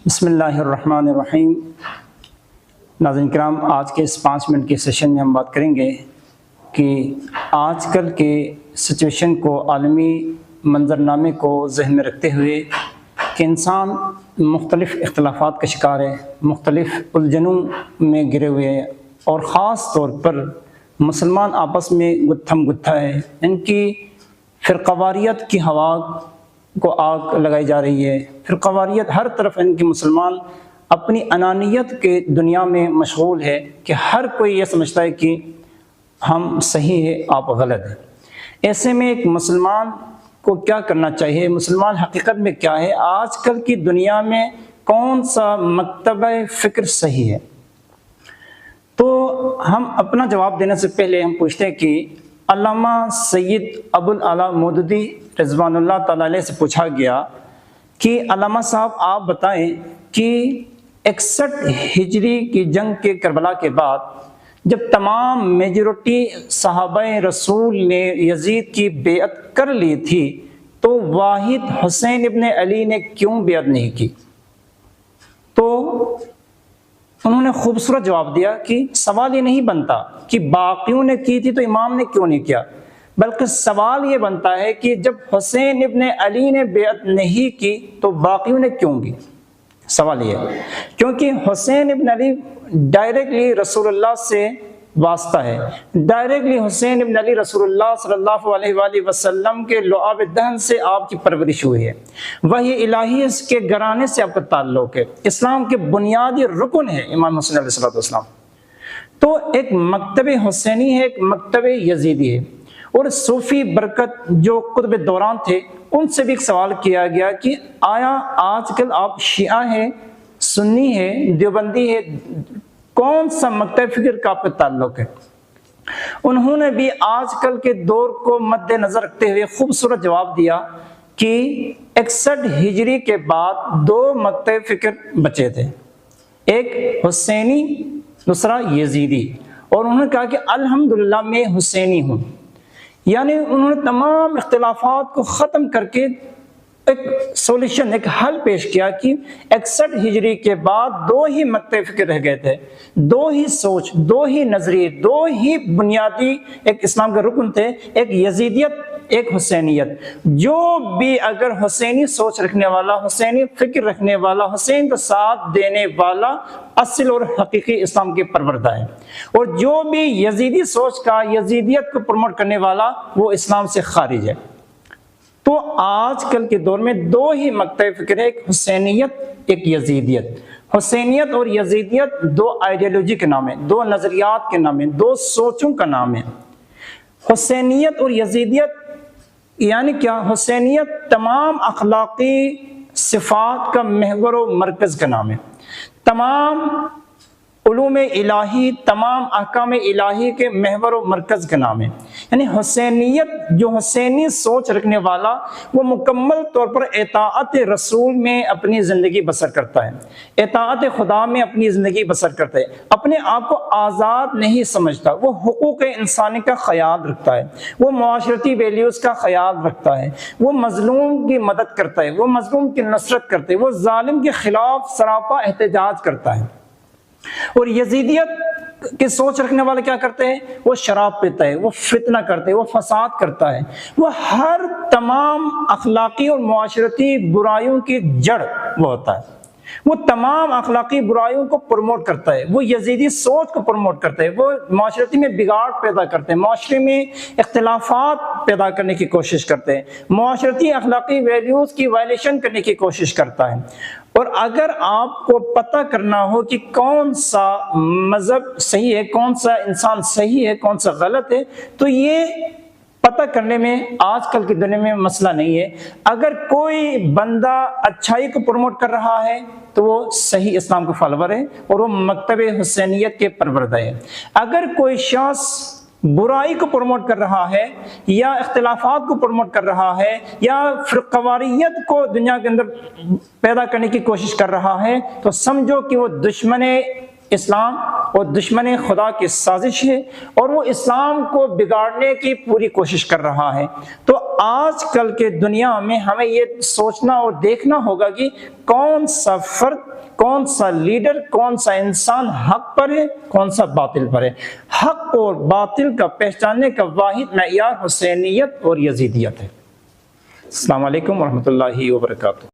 بسم اللہ الرحمن الرحیم۔ ناظرین کرام، آج کے اس 5 منٹ کے سیشن میں ہم بات کریں گے کہ آج کل کے سچویشن کو، عالمی منظرنامے کو ذہن میں رکھتے ہوئے کہ انسان مختلف اختلافات کا شکار ہے، مختلف الجھنوں میں گرے ہوئے ہیں، اور خاص طور پر مسلمان آپس میں گتھم گتھا ہے۔ ان کی فرقواریت کی ہوا کو آگ لگائی جا رہی ہے۔ فرقواریت ہر طرف، ان کی مسلمان اپنی انانیت کے دنیا میں مشغول ہے کہ ہر کوئی یہ سمجھتا ہے کہ ہم صحیح ہے، آپ غلط ہیں۔ ایسے میں ایک مسلمان کو کیا کرنا چاہیے؟ مسلمان حقیقت میں کیا ہے؟ آج کل کی دنیا میں کون سا مکتبہ فکر صحیح ہے؟ تو ہم اپنا جواب دینے سے پہلے ہم پوچھتے ہیں کہ علامہ سید ابوالعلا مودودی رضوان اللہ تعالیٰ علیہ سے پوچھا گیا کہ علامہ صاحب آپ بتائیں کہ 61 ہجری کی جنگ کے کربلا کے بعد جب تمام میجورٹی صحابہ رسول نے یزید کی بیعت کر لی تھی تو واحد حسین ابن علی نے کیوں بیعت نہیں کی؟ تو انہوں نے خوبصورت جواب دیا کہ سوال یہ نہیں بنتا کہ باقیوں نے کی تھی تو امام نے کیوں نہیں کیا، بلکہ سوال یہ بنتا ہے کہ جب حسین ابن علی نے بیعت نہیں کی تو باقیوں نے کیوں کی؟ سوال یہ ہے کیونکہ حسین ابن علی ڈائریکٹلی رسول اللہ سے واسطہ ہے، ڈائریکٹلی حسین ابن علی رسول اللہ صلی اللہ علیہ وآلہ وسلم کے لعاب دہن سے آپ کی پرورش ہوئی ہے، وحی الہی اس کے گھرانے سے آپ کا تعلق ہے، اسلام کے بنیادی رکن ہے امام حسین علیہ السلام۔ تو ایک مکتب حسینی ہے، ایک مکتب یزیدی ہے۔ اور صوفی برکت جو قطب دوران تھے ان سے بھی ایک سوال کیا گیا کہ آیا آج کل آپ شیعہ ہیں، سنی ہے، دیوبندی ہے، کون سا مکتب فکر کا آپ کا تعلق ہے؟ انہوں نے بھی آج کل کے دور کو مد نظر رکھتے ہوئے خوبصورت جواب دیا کہ 61 ہجری کے بعد 2 مکتب فکر بچے تھے، ایک حسینی، دوسرا یزیدی، اور انہوں نے کہا کہ الحمدللہ میں حسینی ہوں، یعنی انہوں نے تمام اختلافات کو ختم کر کے ایک سولوشن، ایک حل پیش کیا کہ 61 ہجری کے بعد 2 ہی مکتب فکر رہ گئے تھے، 2 ہی سوچ، 2 ہی نظریے، 2 ہی بنیادی ایک اسلام کے رکن تھے، ایک یزیدیت، ایک حسینیت۔ جو بھی اگر حسینی سوچ رکھنے والا، حسینی فکر رکھنے والا، حسین کا ساتھ دینے والا اصل اور حقیقی اسلام کے پروردہ ہے، اور جو بھی یزیدی سوچ کا، یزیدیت کو پروموٹ کرنے والا، وہ اسلام سے خارج ہے۔ تو آج کل کے دور میں 2 ہی مکتب فکر ہے، ایک حسینیت، ایک یزیدیت۔ حسینیت اور یزیدیت 2 آئیڈیالوجی کے نام ہیں، 2 نظریات کے نام ہیں، 2 سوچوں کا نام ہے۔ حسینیت اور یزیدیت یعنی کیا؟ حسینیت تمام اخلاقی صفات کا محور و مرکز کا نام ہے، تمام علوم الہی، تمام احکام الہی کے محور و مرکز کا نام ہے۔ یعنی حسینیت، جو حسینی سوچ رکھنے والا، وہ مکمل طور پر اطاعت رسول میں اپنی زندگی بسر کرتا ہے، اطاعت خدا میں اپنی زندگی بسر کرتا ہے، اپنے آپ کو آزاد نہیں سمجھتا، وہ حقوق انسانی کا خیال رکھتا ہے، وہ معاشرتی ویلیوز کا خیال رکھتا ہے، وہ مظلوم کی مدد کرتا ہے، وہ مظلوم کی نصرت کرتا ہے، وہ ظالم کے خلاف سراپا احتجاج کرتا ہے۔ اور یزیدیت کی سوچ رکھنے والے کیا کرتے ہیں؟ وہ شراب پیتا ہے، وہ فتنہ کرتے ہیں، وہ فساد کرتا ہے، وہ ہر تمام اخلاقی اور معاشرتی برائیوں کی جڑ وہ ہوتا ہے، وہ تمام اخلاقی برائیوں کو پروموٹ کرتا ہے، وہ یزیدی سوچ کو پروموٹ کرتا ہے، وہ معاشرتی میں بگاڑ پیدا کرتے ہیں، معاشرے میں اختلافات پیدا کرنے کی کوشش کرتے ہیں، معاشرتی اخلاقی ویلیوز کی وائلیشن کرنے کی کوشش کرتا ہے۔ اور اگر آپ کو پتہ کرنا ہو کہ کون سا مذہب صحیح ہے، کون سا انسان صحیح ہے، کون سا غلط ہے، تو یہ پتہ کرنے میں آج کل کی دنیا میں مسئلہ نہیں ہے۔ اگر کوئی بندہ اچھائی کو پروموٹ کر رہا ہے تو وہ صحیح اسلام کا فالوور ہے اور وہ مکتب حسینیت کے پروردہ ہے۔ اگر کوئی شخص برائی کو پروموٹ کر رہا ہے یا اختلافات کو پروموٹ کر رہا ہے یا فرقواریت کو دنیا کے اندر پیدا کرنے کی کوشش کر رہا ہے تو سمجھو کہ وہ دشمن اسلام اور دشمن خدا کی سازش ہے اور وہ اسلام کو بگاڑنے کی پوری کوشش کر رہا ہے۔ تو آج کل کے دنیا میں ہمیں یہ سوچنا اور دیکھنا ہوگا کہ کون سا فرد، کون سا لیڈر، کون سا انسان حق پر ہے، کون سا باطل پر ہے۔ حق اور باطل کا پہچاننے کا واحد معیار حسینیت اور یزیدیت ہے۔ السلام علیکم ورحمۃ اللہ وبرکاتہ۔